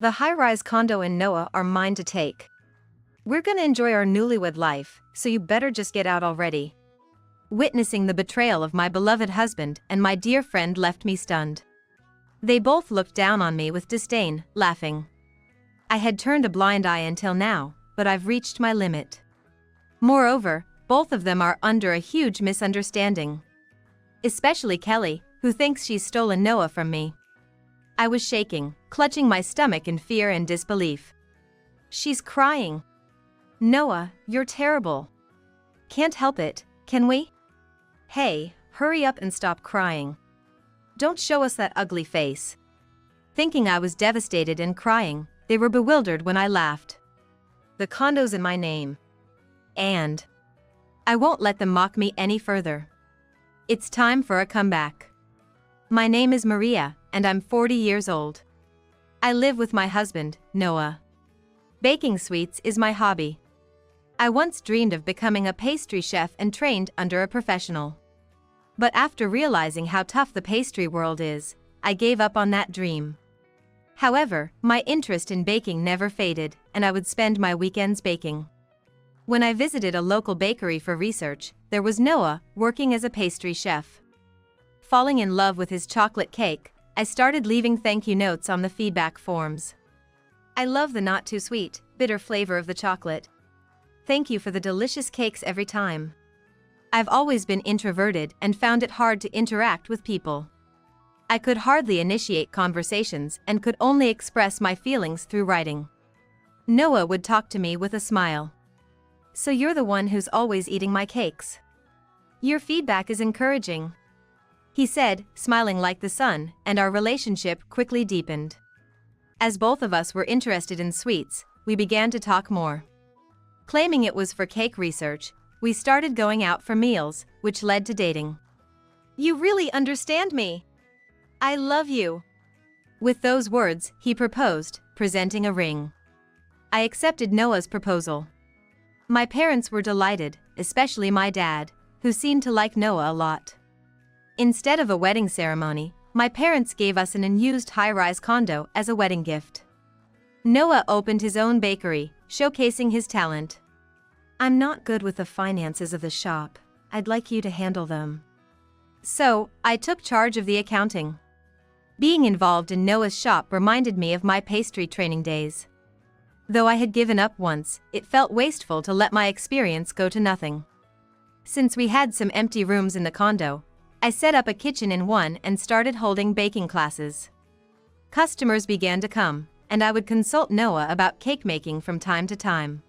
The high-rise condo and Noah are mine to take. We're gonna enjoy our newlywed life, so you better just get out already. Witnessing the betrayal of my beloved husband and my dear friend left me stunned. They both looked down on me with disdain, laughing. I had turned a blind eye until now, but I've reached my limit. Moreover, both of them are under a huge misunderstanding. Especially Kelly, who thinks she's stolen Noah from me. I was shaking, clutching my stomach in fear and disbelief. She's crying. Noah, you're terrible. Can't help it, can we? Hey, hurry up and stop crying. Don't show us that ugly face. Thinking I was devastated and crying, they were bewildered when I laughed. The condo's in my name. And I won't let them mock me any further. It's time for a comeback. My name is Maria, and I'm 40 years old. I live with my husband, Noah. Baking sweets is my hobby. I once dreamed of becoming a pastry chef and trained under a professional. But after realizing how tough the pastry world is, I gave up on that dream. However, my interest in baking never faded, and I would spend my weekends baking. When I visited a local bakery for research, there was Noah working as a pastry chef. Falling in love with his chocolate cake, I started leaving thank you notes on the feedback forms. I love the not too sweet, bitter flavor of the chocolate. Thank you for the delicious cakes every time. I've always been introverted and found it hard to interact with people. I could hardly initiate conversations and could only express my feelings through writing. Noah would talk to me with a smile. So you're the one who's always eating my cakes. Your feedback is encouraging, he said, smiling like the sun, and our relationship quickly deepened. As both of us were interested in sweets, we began to talk more. Claiming it was for cake research, we started going out for meals, which led to dating. You really understand me. I love you. With those words, he proposed, presenting a ring. I accepted Noah's proposal. My parents were delighted, especially my dad, who seemed to like Noah a lot. Instead of a wedding ceremony, my parents gave us an unused high-rise condo as a wedding gift. Noah opened his own bakery, showcasing his talent. I'm not good with the finances of the shop. I'd like you to handle them. So, I took charge of the accounting. Being involved in Noah's shop reminded me of my pastry training days. Though I had given up once, it felt wasteful to let my experience go to nothing. Since we had some empty rooms in the condo, I set up a kitchen in one and started holding baking classes. Customers began to come, and I would consult Noah about cake making from time to time.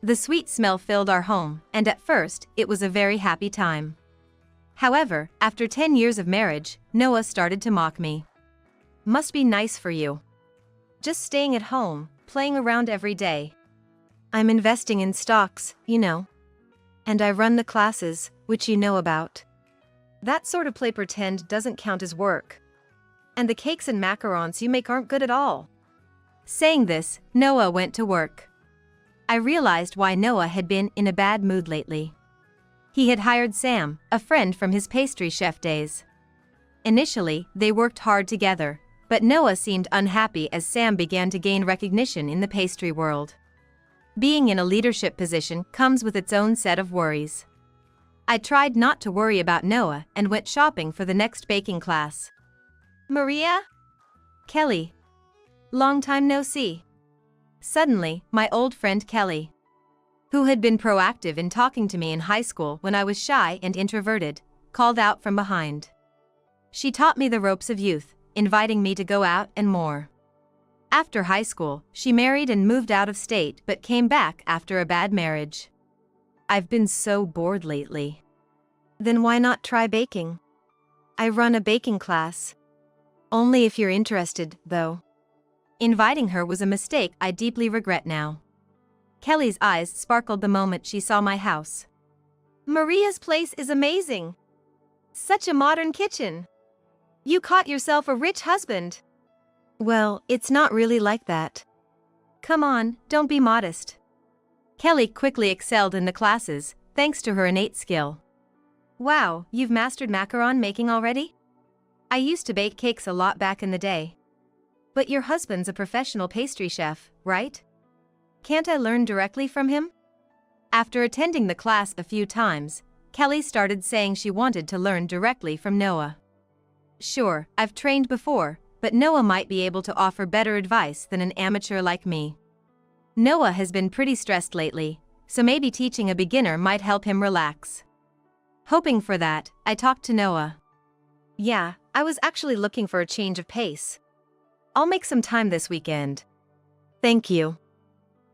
The sweet smell filled our home, and at first, it was a very happy time. However, after 10 years of marriage, Noah started to mock me. Must be nice for you. Just staying at home, playing around every day. I'm investing in stocks, you know. And I run the classes, which you know about. That sort of play pretend doesn't count as work. And the cakes and macarons you make aren't good at all. Saying this, Noah went to work. I realized why Noah had been in a bad mood lately. He had hired Sam, a friend from his pastry chef days. Initially, they worked hard together, but Noah seemed unhappy as Sam began to gain recognition in the pastry world. Being in a leadership position comes with its own set of worries. I tried not to worry about Noah and went shopping for the next baking class. Maria? Kelly. Long time no see. Suddenly, my old friend Kelly, who had been proactive in talking to me in high school when I was shy and introverted, called out from behind. She taught me the ropes of youth, inviting me to go out and more. After high school, she married and moved out of state but came back after a bad marriage. I've been so bored lately. Then why not try baking? I run a baking class. Only if you're interested, though. Inviting her was a mistake I deeply regret now. Kelly's eyes sparkled the moment she saw my house. Maria's place is amazing. Such a modern kitchen. You caught yourself a rich husband. Well, it's not really like that. Come on, don't be modest. Kelly quickly excelled in the classes, thanks to her innate skill. Wow, you've mastered macaron making already? I used to bake cakes a lot back in the day. But your husband's a professional pastry chef, right? Can't I learn directly from him? After attending the class a few times, Kelly started saying she wanted to learn directly from Noah. Sure, I've trained before, but Noah might be able to offer better advice than an amateur like me. Noah has been pretty stressed lately, so maybe teaching a beginner might help him relax. Hoping for that, I talked to Noah. Yeah, I was actually looking for a change of pace. I'll make some time this weekend. Thank you.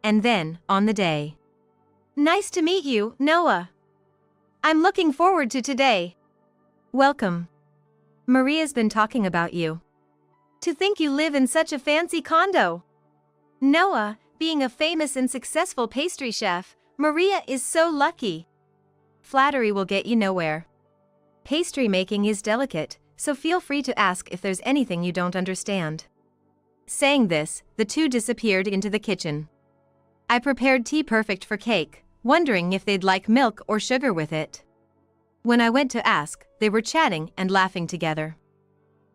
And then, on the day. Nice to meet you, Noah. I'm looking forward to today. Welcome. Maria's been talking about you. To think you live in such a fancy condo. Noah, being a famous and successful pastry chef, Maria is so lucky. Flattery will get you nowhere. Pastry making is delicate, so feel free to ask if there's anything you don't understand. Saying this, the two disappeared into the kitchen. I prepared tea perfect for cake, wondering if they'd like milk or sugar with it. When I went to ask, they were chatting and laughing together.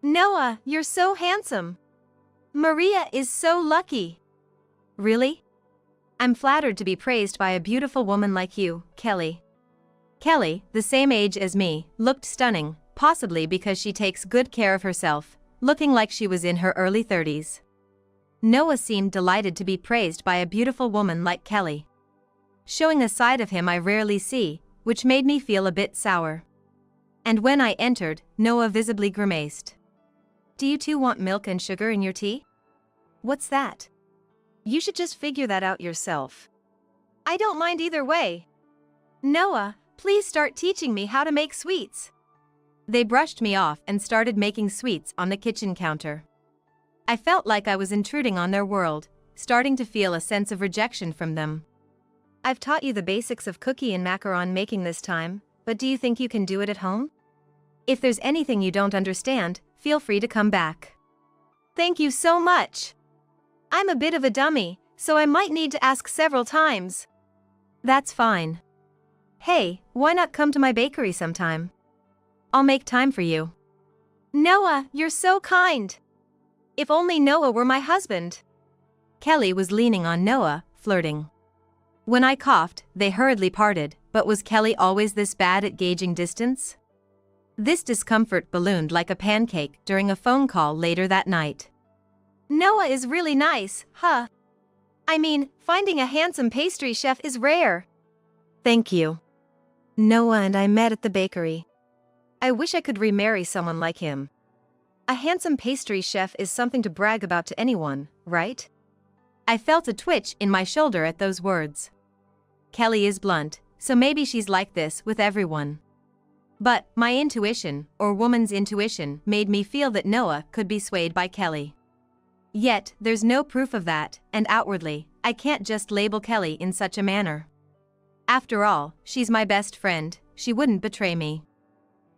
Noah, you're so handsome. Maria is so lucky. Really? I'm flattered to be praised by a beautiful woman like you, Kelly. Kelly, the same age as me, looked stunning, possibly because she takes good care of herself, looking like she was in her early 30s. Noah seemed delighted to be praised by a beautiful woman like Kelly. Showing a side of him I rarely see, which made me feel a bit sour. And when I entered, Noah visibly grimaced. Do you two want milk and sugar in your tea? What's that? You should just figure that out yourself. I don't mind either way. Noah, please start teaching me how to make sweets. They brushed me off and started making sweets on the kitchen counter. I felt like I was intruding on their world, starting to feel a sense of rejection from them. I've taught you the basics of cookie and macaron making this time, but do you think you can do it at home? If there's anything you don't understand, feel free to come back. Thank you so much. I'm a bit of a dummy, so I might need to ask several times. That's fine. Hey, why not come to my bakery sometime? I'll make time for you. Noah, you're so kind. If only Noah were my husband. Kelly was leaning on Noah, flirting. When I coughed, they hurriedly parted, but was Kelly always this bad at gauging distance? This discomfort ballooned like a pancake during a phone call later that night. Noah is really nice, huh? I mean, finding a handsome pastry chef is rare. Thank you. Noah and I met at the bakery. I wish I could remarry someone like him. A handsome pastry chef is something to brag about to anyone, right? I felt a twitch in my shoulder at those words. Kelly is blunt, so maybe she's like this with everyone. But my intuition, or woman's intuition, made me feel that Noah could be swayed by Kelly. Yet, there's no proof of that, and outwardly, I can't just label Kelly in such a manner. After all, she's my best friend, she wouldn't betray me.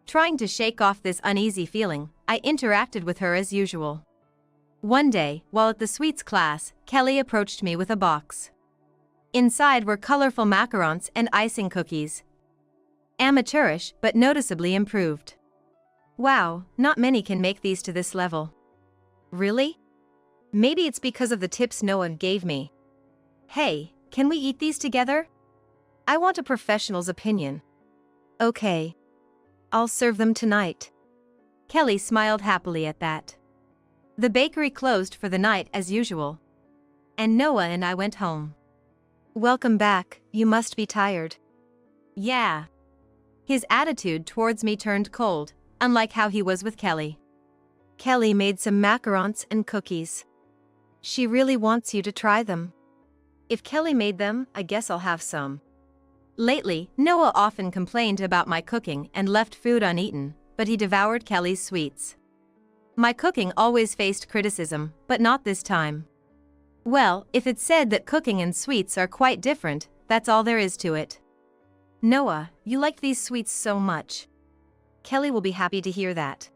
Trying to shake off this uneasy feeling, I interacted with her as usual. One day, while at the sweets class, Kelly approached me with a box. Inside were colorful macarons and icing cookies. Amateurish, but noticeably improved. Wow, not many can make these to this level. Really? Maybe it's because of the tips Noah gave me. Hey, can we eat these together? I want a professional's opinion. Okay. I'll serve them tonight. Kelly smiled happily at that. The bakery closed for the night as usual. And Noah and I went home. Welcome back, you must be tired. Yeah. His attitude towards me turned cold, unlike how he was with Kelly. Kelly made some macarons and cookies. She really wants you to try them. If Kelly made them, I guess I'll have some. Lately, Noah often complained about my cooking and left food uneaten, but he devoured Kelly's sweets. My cooking always faced criticism, but not this time. Well, if it's said that cooking and sweets are quite different, that's all there is to it. Noah, you liked these sweets so much. Kelly will be happy to hear that.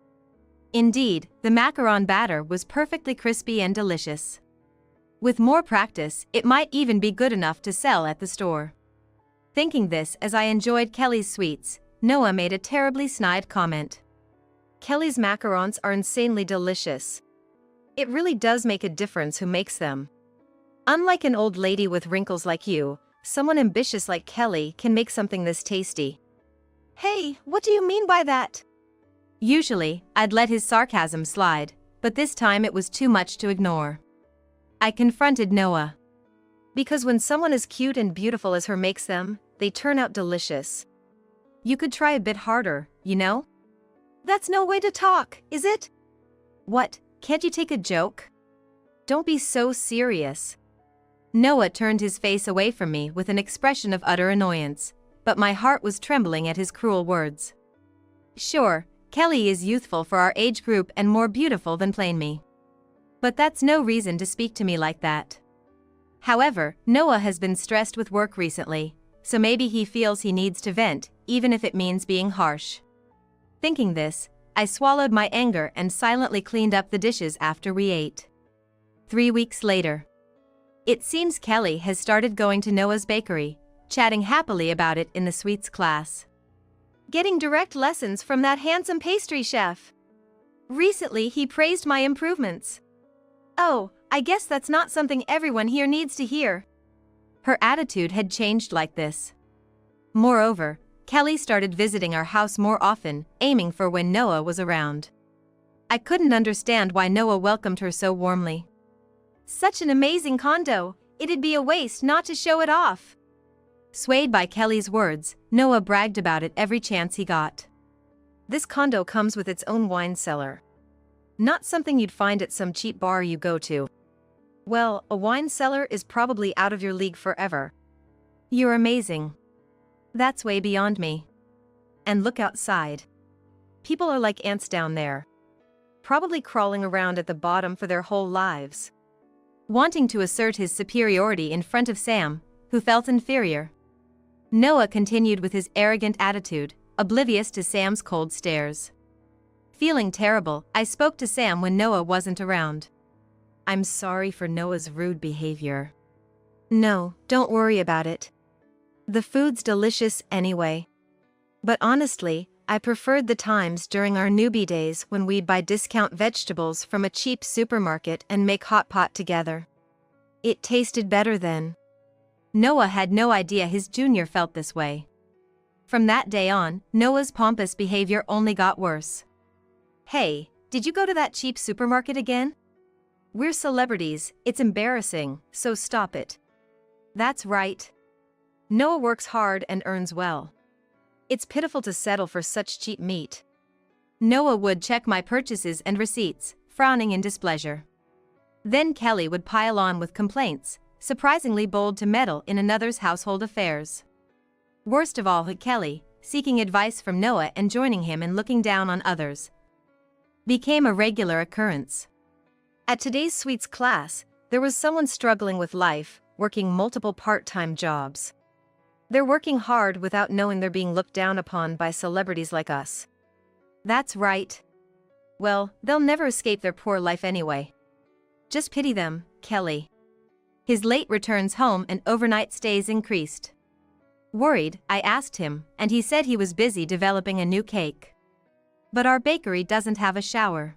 Indeed, the macaron batter was perfectly crispy and delicious. With more practice, it might even be good enough to sell at the store. Thinking this as I enjoyed Kelly's sweets, Noah made a terribly snide comment. Kelly's macarons are insanely delicious. It really does make a difference who makes them. Unlike an old lady with wrinkles like you, someone ambitious like Kelly can make something this tasty. Hey, what do you mean by that? Usually, I'd let his sarcasm slide, but this time it was too much to ignore. I confronted Noah. Because when someone as cute and beautiful as her makes them, they turn out delicious. You could try a bit harder, you know? That's no way to talk, is it? What, can't you take a joke? Don't be so serious. Noah turned his face away from me with an expression of utter annoyance, but my heart was trembling at his cruel words. Sure, Kelly is youthful for our age group and more beautiful than plain me. But that's no reason to speak to me like that. However, Noah has been stressed with work recently, so maybe he feels he needs to vent, even if it means being harsh. Thinking this, I swallowed my anger and silently cleaned up the dishes after we ate. 3 weeks later. It seems Kelly has started going to Noah's bakery, chatting happily about it in the sweets class. Getting direct lessons from that handsome pastry chef. Recently he praised my improvements. Oh, I guess that's not something everyone here needs to hear. Her attitude had changed like this. Moreover, Kelly started visiting our house more often, aiming for when Noah was around. I couldn't understand why Noah welcomed her so warmly. Such an amazing condo, it'd be a waste not to show it off. Swayed by Kelly's words, Noah bragged about it every chance he got. This condo comes with its own wine cellar. Not something you'd find at some cheap bar you go to. Well, a wine cellar is probably out of your league forever. You're amazing. That's way beyond me. And look outside. People are like ants down there. Probably crawling around at the bottom for their whole lives. Wanting to assert his superiority in front of Sam, who felt inferior. Noah continued with his arrogant attitude, oblivious to Sam's cold stares. Feeling terrible, I spoke to Sam when Noah wasn't around. I'm sorry for Noah's rude behavior. No, don't worry about it. The food's delicious anyway. But honestly, I preferred the times during our newbie days when we'd buy discount vegetables from a cheap supermarket and make hot pot together. It tasted better then. Noah had no idea his junior felt this way. From that day on, Noah's pompous behavior only got worse. Hey, did you go to that cheap supermarket again? We're celebrities, it's embarrassing, so stop it. That's right. Noah works hard and earns well. It's pitiful to settle for such cheap meat. Noah would check my purchases and receipts, frowning in displeasure. Then Kelly would pile on with complaints, surprisingly bold to meddle in another's household affairs. Worst of all, Kelly, seeking advice from Noah and joining him in looking down on others, became a regular occurrence. At today's sweets class, there was someone struggling with life, working multiple part-time jobs. They're working hard without knowing they're being looked down upon by celebrities like us. That's right. Well, they'll never escape their poor life anyway. Just pity them, Kelly. His late returns home and overnight stays increased. Worried, I asked him, and he said he was busy developing a new cake. But our bakery doesn't have a shower.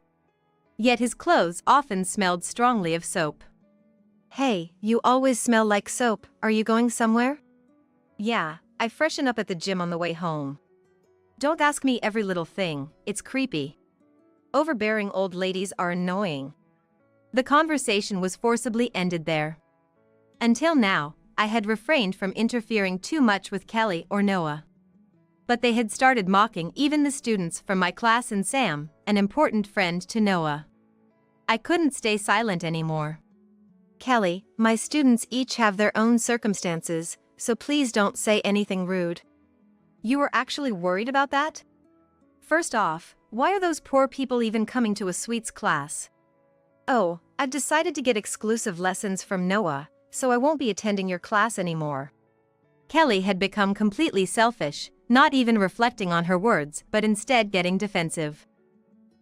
Yet his clothes often smelled strongly of soap. Hey, you always smell like soap, are you going somewhere? Yeah, I freshen up at the gym on the way home. Don't ask me every little thing, it's creepy. Overbearing old ladies are annoying. The conversation was forcibly ended there. Until now, I had refrained from interfering too much with Kelly or Noah. But they had started mocking even the students from my class and Sam, an important friend to Noah. I couldn't stay silent anymore. Kelly, my students each have their own circumstances, so please don't say anything rude. You were actually worried about that? First off, why are those poor people even coming to a sweets class? Oh, I've decided to get exclusive lessons from Noah, so I won't be attending your class anymore. Kelly had become completely selfish, not even reflecting on her words but instead getting defensive.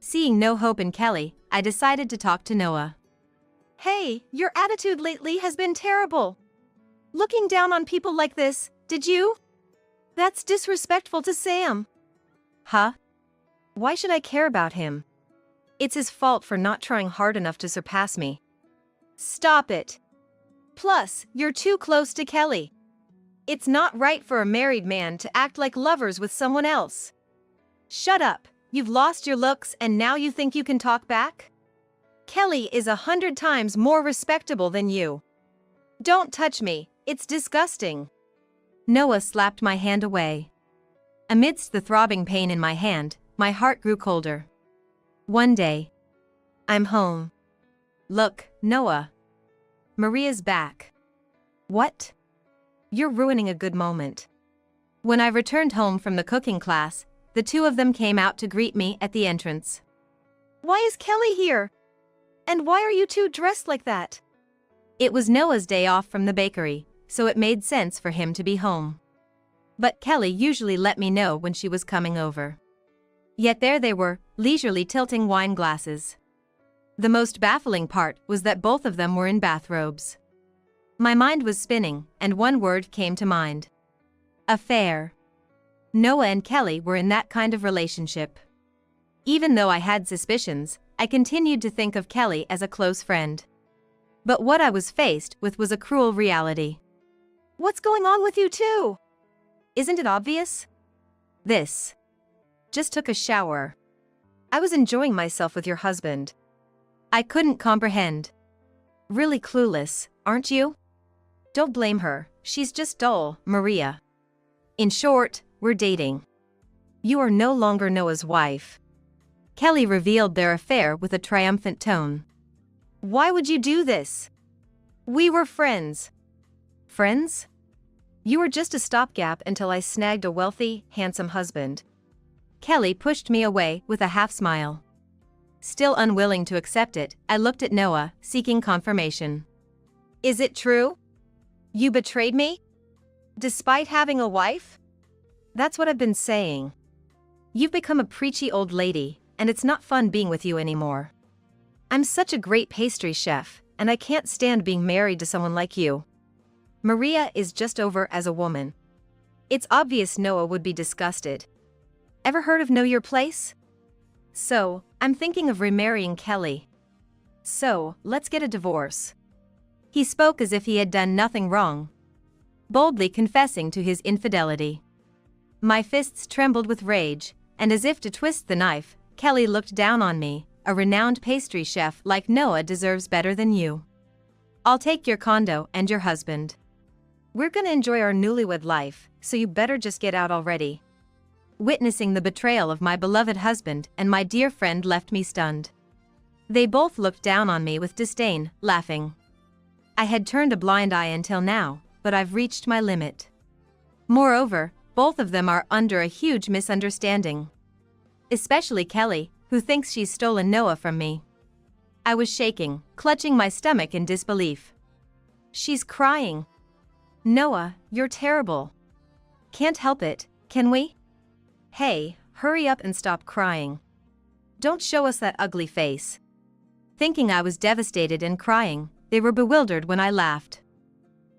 Seeing no hope in Kelly, I decided to talk to Noah. Hey, your attitude lately has been terrible. Looking down on people like this, did you? That's disrespectful to Sam. Huh? Why should I care about him? It's his fault for not trying hard enough to surpass me. Stop it. Plus, you're too close to Kelly. It's not right for a married man to act like lovers with someone else. Shut up, you've lost your looks and now you think you can talk back? Kelly is 100 times more respectable than you. Don't touch me, it's disgusting. Noah slapped my hand away. Amidst the throbbing pain in my hand, my heart grew colder. One day. I'm home. Look, Noah. Maria's back. What? You're ruining a good moment. When I returned home from the cooking class, the two of them came out to greet me at the entrance. Why is Kelly here? And why are you two dressed like that? It was Noah's day off from the bakery, so it made sense for him to be home. But Kelly usually let me know when she was coming over. Yet there they were, leisurely tilting wine glasses. The most baffling part was that both of them were in bathrobes. My mind was spinning, and one word came to mind. Affair. Noah and Kelly were in that kind of relationship. Even though I had suspicions, I continued to think of Kelly as a close friend. But what I was faced with was a cruel reality. What's going on with you two? Isn't it obvious? This. Just took a shower. I was enjoying myself with your husband. I couldn't comprehend. Really clueless, aren't you? Don't blame her, she's just dull, Maria. In short, we're dating. You are no longer Noah's wife. Kelly revealed their affair with a triumphant tone. Why would you do this? We were friends. Friends? You were just a stopgap until I snagged a wealthy, handsome husband. Kelly pushed me away with a half smile. Still unwilling to accept it, I looked at Noah, seeking confirmation. Is it true? You betrayed me? Despite having a wife? That's what I've been saying. You've become a preachy old lady, and it's not fun being with you anymore. I'm such a great pastry chef, and I can't stand being married to someone like you. Maria is just over as a woman. It's obvious Noah would be disgusted. Ever heard of Know Your Place? So, I'm thinking of remarrying Kelly. So, let's get a divorce. He spoke as if he had done nothing wrong, boldly confessing to his infidelity. My fists trembled with rage, and as if to twist the knife, Kelly looked down on me. A renowned pastry chef like Noah deserves better than you. I'll take your condo and your husband. We're gonna enjoy our newlywed life, so you better just get out already. Witnessing the betrayal of my beloved husband and my dear friend left me stunned. They both looked down on me with disdain, laughing. I had turned a blind eye until now, but I've reached my limit. Moreover, both of them are under a huge misunderstanding. Especially Kelly, who thinks she's stolen Noah from me. I was shaking, clutching my stomach in disbelief. She's crying. Noah, you're terrible. Can't help it, can we? Hey, hurry up and stop crying. Don't show us that ugly face. Thinking I was devastated and crying, they were bewildered when I laughed.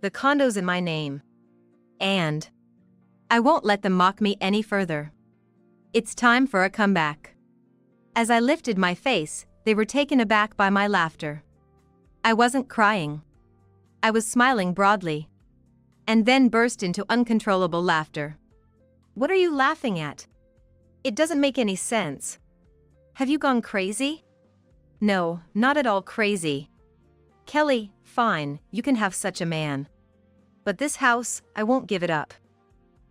The condo's in my name. And I won't let them mock me any further. It's time for a comeback. As I lifted my face, they were taken aback by my laughter. I wasn't crying. I was smiling broadly. And then burst into uncontrollable laughter. What are you laughing at? It doesn't make any sense. Have you gone crazy? No, not at all crazy. Kelly, fine, you can have such a man. But this house, I won't give it up.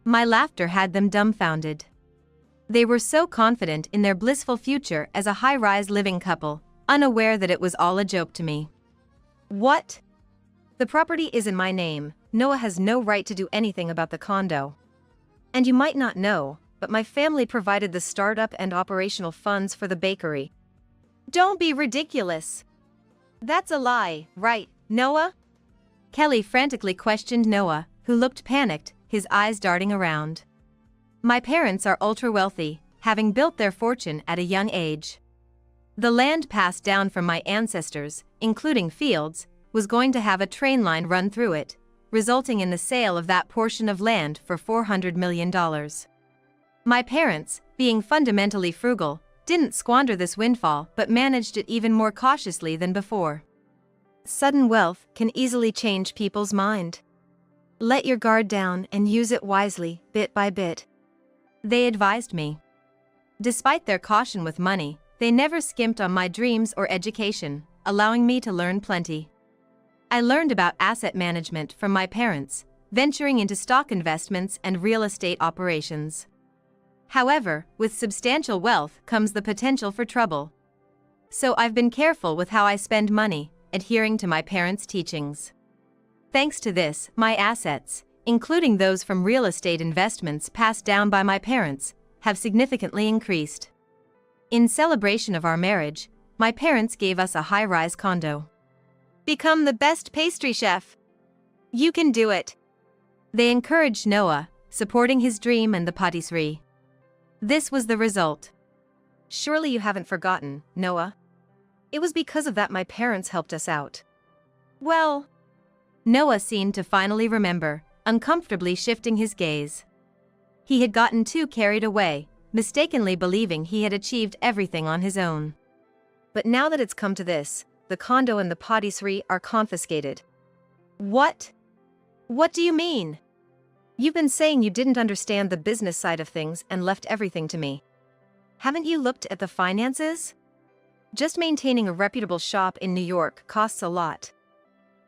My laughter had them dumbfounded. They were so confident in their blissful future as a high-rise living couple, unaware that it was all a joke to me. What? The property is in my name. Noah has no right to do anything about the condo. And you might not know, but my family provided the startup and operational funds for the bakery. Don't be ridiculous. That's a lie, right, Noah? Kelly frantically questioned Noah, who looked panicked, his eyes darting around. My parents are ultra-wealthy, having built their fortune at a young age. The land passed down from my ancestors, including fields, was going to have a train line run through it, resulting in the sale of that portion of land for $400 million. My parents, being fundamentally frugal, didn't squander this windfall but managed it even more cautiously than before. Sudden wealth can easily change people's mind. Let your guard down and use it wisely, bit by bit. They advised me. Despite their caution with money, they never skimped on my dreams or education, allowing me to learn plenty. I learned about asset management from my parents, venturing into stock investments and real estate operations. However, with substantial wealth comes the potential for trouble. So I've been careful with how I spend money, adhering to my parents' teachings. Thanks to this, my assets, including those from real estate investments passed down by my parents, have significantly increased. In celebration of our marriage, my parents gave us a high-rise condo. Become the best pastry chef. You can do it. They encouraged Noah, supporting his dream and the patisserie. This was the result. Surely you haven't forgotten, Noah? It was because of that my parents helped us out. Well, Noah seemed to finally remember, uncomfortably shifting his gaze. He had gotten too carried away, mistakenly believing he had achieved everything on his own. But now that it's come to this, the condo and the patisserie are confiscated. What? What do you mean? You've been saying you didn't understand the business side of things and left everything to me. Haven't you looked at the finances? Just maintaining a reputable shop in New York costs a lot.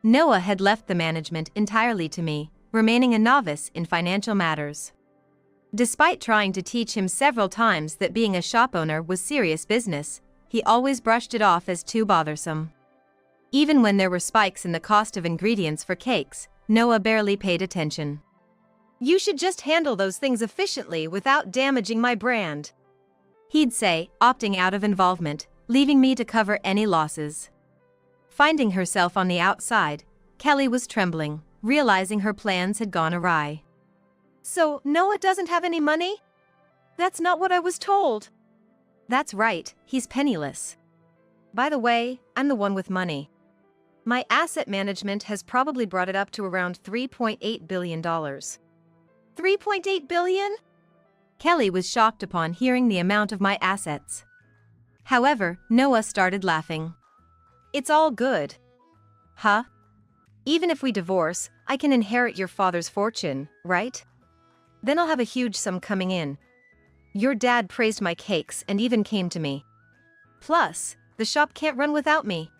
Noah had left the management entirely to me, remaining a novice in financial matters. Despite trying to teach him several times that being a shop owner was serious business, he always brushed it off as too bothersome. Even when there were spikes in the cost of ingredients for cakes, Noah barely paid attention. You should just handle those things efficiently without damaging my brand, he'd say, opting out of involvement, leaving me to cover any losses. Finding herself on the outside, Kelly was trembling, realizing her plans had gone awry. So, Noah doesn't have any money? That's not what I was told. That's right, he's penniless. By the way, I'm the one with money. My asset management has probably brought it up to around $3.8 billion. $3.8 billion? Kelly was shocked upon hearing the amount of my assets. However, Noah started laughing. It's all good. Huh? Even if we divorce, I can inherit your father's fortune, right? Then I'll have a huge sum coming in. Your dad praised my cakes and even came to me. Plus, the shop can't run without me.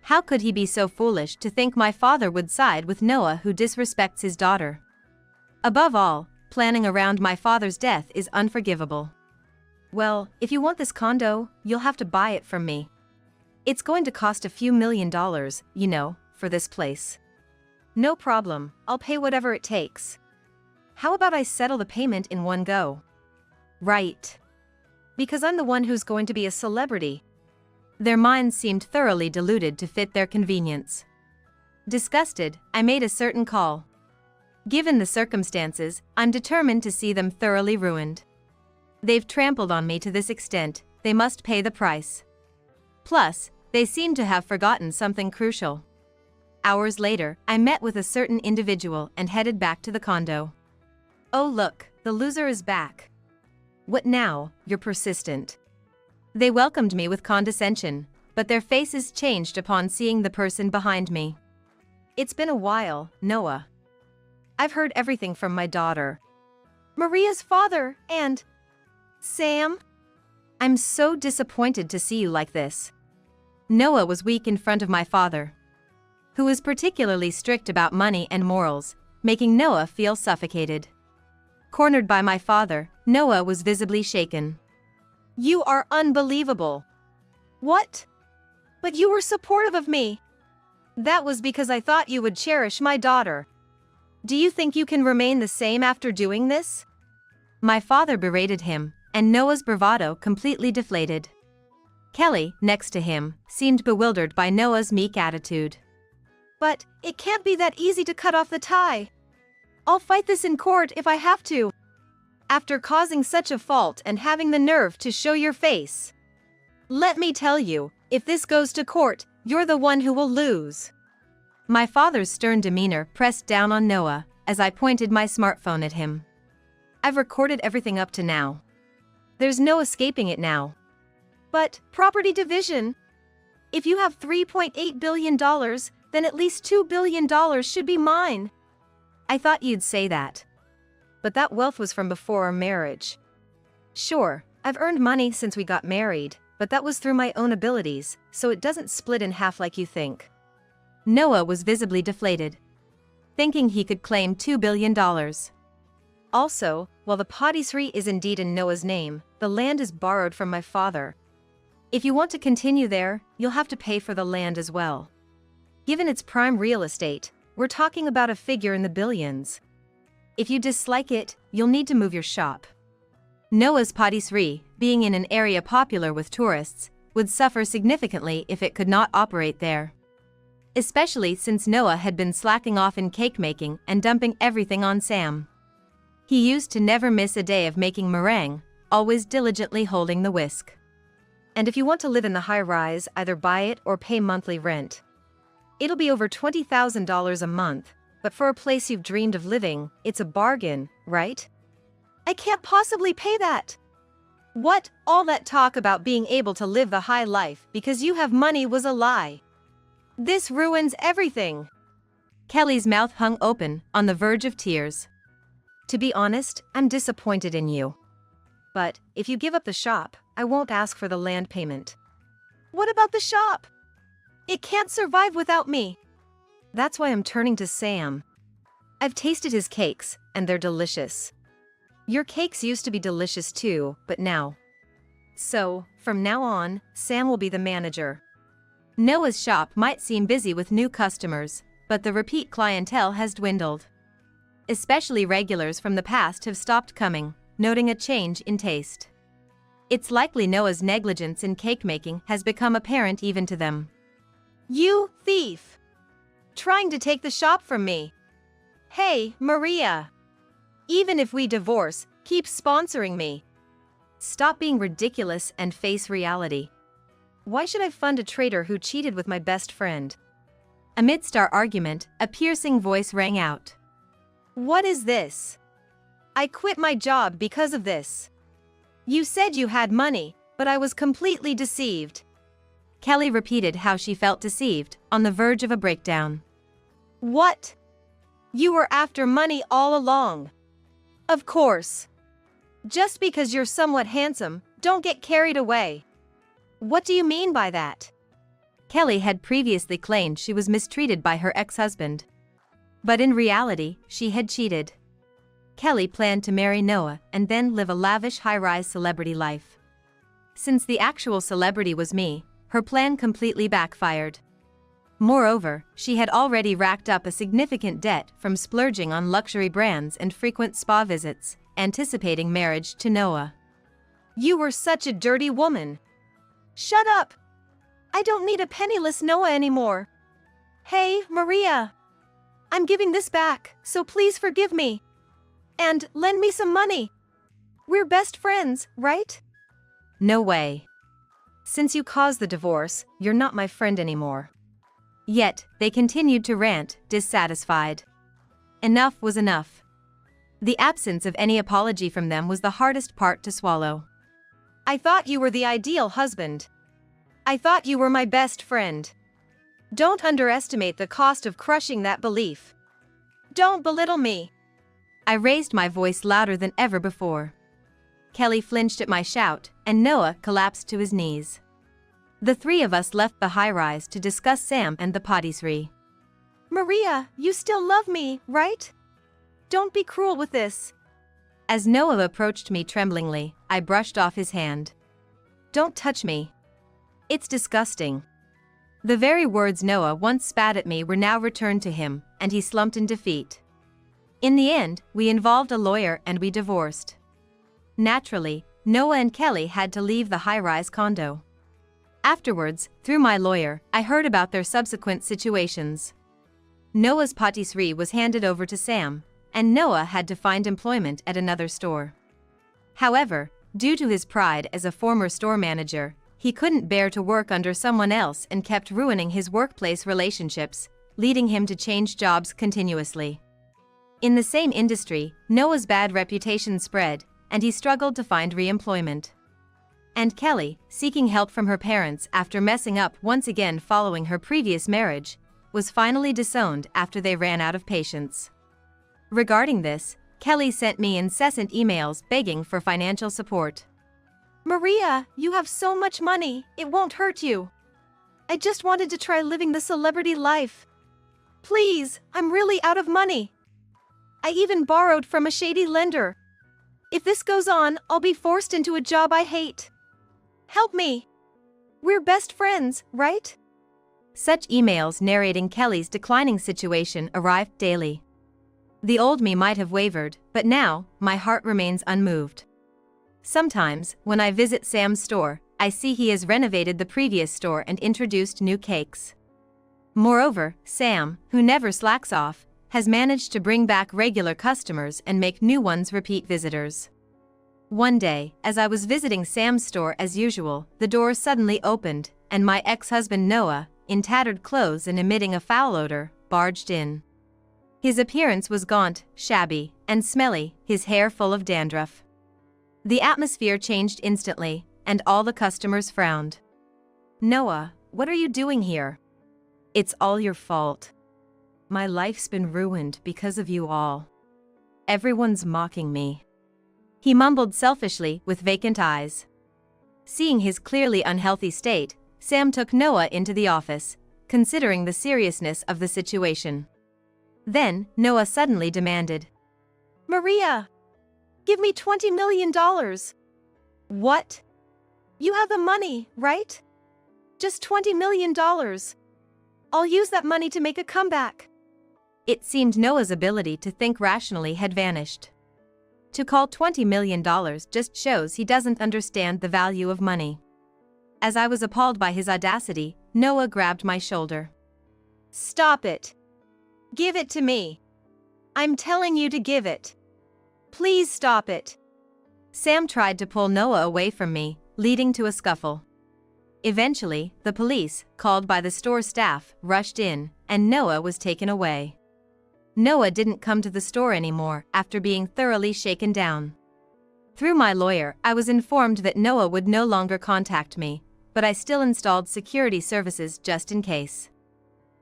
How could he be so foolish to think my father would side with Noah who disrespects his daughter? Above all, planning around my father's death is unforgivable. Well, if you want this condo, you'll have to buy it from me. It's going to cost a few $1 million, you know, for this place. No problem, I'll pay whatever it takes. How about I settle the payment in one go? Right. Because I'm the one who's going to be a celebrity. Their minds seemed thoroughly deluded to fit their convenience. Disgusted, I made a certain call. Given the circumstances, I'm determined to see them thoroughly ruined. They've trampled on me to this extent, they must pay the price. Plus, they seem to have forgotten something crucial. Hours later, I met with a certain individual and headed back to the condo. Oh look, the loser is back. What now? You're persistent. They welcomed me with condescension, but their faces changed upon seeing the person behind me. It's been a while, Noah. I've heard everything from my daughter, Maria's father, and Sam. I'm so disappointed to see you like this. Noah was weak in front of my father, who was particularly strict about money and morals, making Noah feel suffocated. Cornered by my father, Noah was visibly shaken. You are unbelievable. What? But you were supportive of me. That was because I thought you would cherish my daughter. Do you think you can remain the same after doing this? My father berated him, and Noah's bravado completely deflated. Kelly, next to him, seemed bewildered by Noah's meek attitude. But it can't be that easy to cut off the tie. I'll fight this in court if I have to. After causing such a fault and having the nerve to show your face. Let me tell you, if this goes to court, you're the one who will lose. My father's stern demeanor pressed down on Noah as I pointed my smartphone at him. I've recorded everything up to now. There's no escaping it now. But property division? If you have $3.8 billion, then at least $2 billion should be mine. I thought you'd say that. But that wealth was from before our marriage. Sure, I've earned money since we got married, but that was through my own abilities, so it doesn't split in half like you think. Noah was visibly deflated, thinking he could claim $2 billion. Also, while the patisserie is indeed in Noah's name, the land is borrowed from my father. If you want to continue there, you'll have to pay for the land as well. Given its prime real estate, we're talking about a figure in the billions. If you dislike it, you'll need to move your shop. Noah's patisserie, being in an area popular with tourists, would suffer significantly if it could not operate there. Especially since Noah had been slacking off in cake making and dumping everything on Sam. He used to never miss a day of making meringue, always diligently holding the whisk. And if you want to live in the high-rise, either buy it or pay monthly rent. It'll be over $20,000 a month, but for a place you've dreamed of living, it's a bargain, right? I can't possibly pay that. What? All that talk about being able to live the high life because you have money was a lie. This ruins everything. Kelly's mouth hung open, on the verge of tears. To be honest, I'm disappointed in you. But, if you give up the shop, I won't ask for the land payment. What about the shop? It can't survive without me. That's why I'm turning to Sam. I've tasted his cakes, and they're delicious. Your cakes used to be delicious too, but now. So, from now on, Sam will be the manager. Noah's shop might seem busy with new customers, but the repeat clientele has dwindled. Especially regulars from the past have stopped coming, noting a change in taste. It's likely Noah's negligence in cake making has become apparent even to them. You thief! Trying to take the shop from me. Hey, Maria! Even if we divorce, keep sponsoring me. Stop being ridiculous and face reality. Why should I fund a traitor who cheated with my best friend? Amidst our argument, a piercing voice rang out. What is this? I quit my job because of this. You said you had money, but I was completely deceived. Kelly repeated how she felt deceived, on the verge of a breakdown. What? You were after money all along. Of course. Just because you're somewhat handsome, don't get carried away. What do you mean by that? Kelly had previously claimed she was mistreated by her ex-husband. But in reality, she had cheated. Kelly planned to marry Noah and then live a lavish high-rise celebrity life. Since the actual celebrity was me, her plan completely backfired. Moreover, she had already racked up a significant debt from splurging on luxury brands and frequent spa visits, anticipating marriage to Noah. You were such a dirty woman. Shut up! I don't need a penniless Noah anymore. Hey, Maria! I'm giving this back, so please forgive me. And lend me some money. We're best friends, right? No way. Since you caused the divorce, you're not my friend anymore. Yet, they continued to rant, dissatisfied. Enough was enough. The absence of any apology from them was the hardest part to swallow. I thought you were the ideal husband. I thought you were my best friend. Don't underestimate the cost of crushing that belief. Don't belittle me. I raised my voice louder than ever before. Kelly flinched at my shout, and Noah collapsed to his knees. The three of us left the high-rise to discuss Sam and the patisserie. Maria, you still love me, right? Don't be cruel with this. As Noah approached me tremblingly, I brushed off his hand. Don't touch me. It's disgusting. The very words Noah once spat at me were now returned to him, and he slumped in defeat. In the end, we involved a lawyer and we divorced. Naturally, Noah and Kelly had to leave the high-rise condo. Afterwards, through my lawyer, I heard about their subsequent situations. Noah's patisserie was handed over to Sam, and Noah had to find employment at another store. However, due to his pride as a former store manager, he couldn't bear to work under someone else and kept ruining his workplace relationships, leading him to change jobs continuously. In the same industry, Noah's bad reputation spread, and he struggled to find re-employment. And Kelly, seeking help from her parents after messing up once again following her previous marriage, was finally disowned after they ran out of patience. Regarding this, Kelly sent me incessant emails begging for financial support. Maria, you have so much money, it won't hurt you. I just wanted to try living the celebrity life. Please, I'm really out of money. I even borrowed from a shady lender. If this goes on, I'll be forced into a job I hate. Help me. We're best friends, right? Such emails narrating Kelly's declining situation arrived daily. The old me might have wavered, but now, my heart remains unmoved. Sometimes, when I visit Sam's store, I see he has renovated the previous store and introduced new cakes. Moreover, Sam, who never slacks off, has managed to bring back regular customers and make new ones repeat visitors. One day, as I was visiting Sam's store as usual, the door suddenly opened, and my ex-husband Noah, in tattered clothes and emitting a foul odor, barged in. His appearance was gaunt, shabby, and smelly, his hair full of dandruff. The atmosphere changed instantly, and all the customers frowned. "Noah, what are you doing here? It's all your fault. My life's been ruined because of you all. Everyone's mocking me," he mumbled selfishly with vacant eyes. Seeing his clearly unhealthy state, Sam took Noah into the office, considering the seriousness of the situation. Then, Noah suddenly demanded, Maria, give me $20 million. What? You have the money, right? Just $20 million. I'll use that money to make a comeback. It seemed Noah's ability to think rationally had vanished. To call $20 million just shows he doesn't understand the value of money. As I was appalled by his audacity, Noah grabbed my shoulder. Stop it. Give it to me. I'm telling you to give it. Please stop it. Sam tried to pull Noah away from me, leading to a scuffle. Eventually, the police, called by the store staff, rushed in, and Noah was taken away. Noah didn't come to the store anymore after being thoroughly shaken down. Through my lawyer, I was informed that Noah would no longer contact me, but I still installed security services just in case.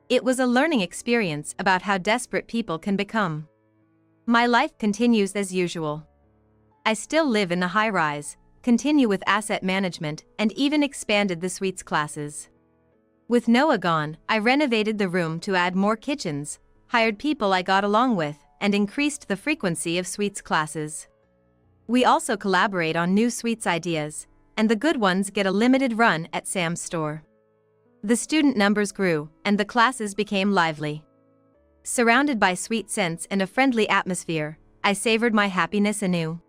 It was a learning experience about how desperate people can become. My life continues as usual. I still live in the high-rise, continue with asset management, and even expanded the suites classes. With Noah gone, I renovated the room to add more kitchens, hired people I got along with, and increased the frequency of suites classes. We also collaborate on new suites ideas, and the good ones get a limited run at Sam's store. The student numbers grew, and the classes became lively. Surrounded by sweet scents and a friendly atmosphere, I savored my happiness anew.